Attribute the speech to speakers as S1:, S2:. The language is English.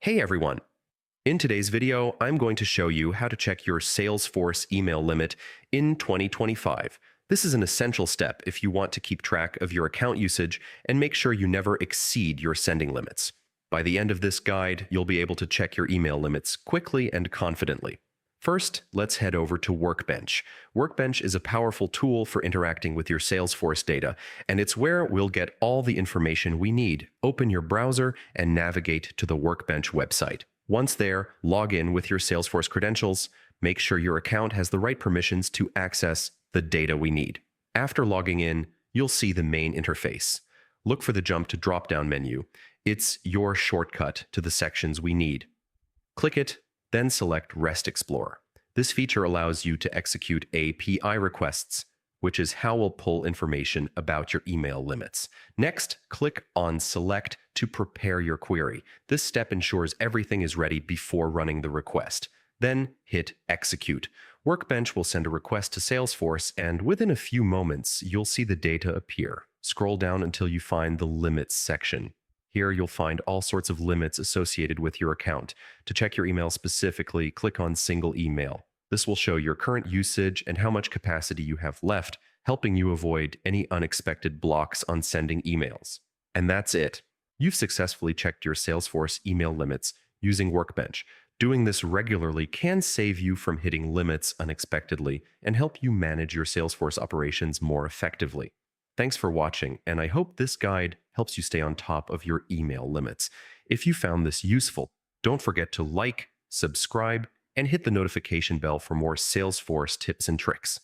S1: Hey everyone! In today's video, I'm going to show you how to check your Salesforce email limit in 2025. This is an essential step if you want to keep track of your account usage and make sure you never exceed your sending limits. By the end of this guide, you'll be able to check your email limits quickly and confidently. First, let's head over to Workbench. Workbench is a powerful tool for interacting with your Salesforce data, and it's where we'll get all the information we need. Open your browser and navigate to the Workbench website. Once there, log in with your Salesforce credentials. Make sure your account has the right permissions to access the data we need. After logging in, you'll see the main interface. Look for the Jump to drop-down menu. It's your shortcut to the sections we need. Click it, then select REST Explorer. This feature allows you to execute API requests, which is how we'll pull information about your email limits. Next, click on Select to prepare your query. This step ensures everything is ready before running the request. Then hit Execute. Workbench will send a request to Salesforce, and within a few moments, you'll see the data appear. Scroll down until you find the Limits section. Here, you'll find all sorts of limits associated with your account. To check your email specifically, click on Single Email. This will show your current usage and how much capacity you have left, helping you avoid any unexpected blocks on sending emails. And that's it. You've successfully checked your Salesforce email limits using Workbench. Doing this regularly can save you from hitting limits unexpectedly and help you manage your Salesforce operations more effectively. Thanks for watching, and I hope this guide helps you stay on top of your email limits. If you found this useful, don't forget to like, subscribe, and hit the notification bell for more Salesforce tips and tricks.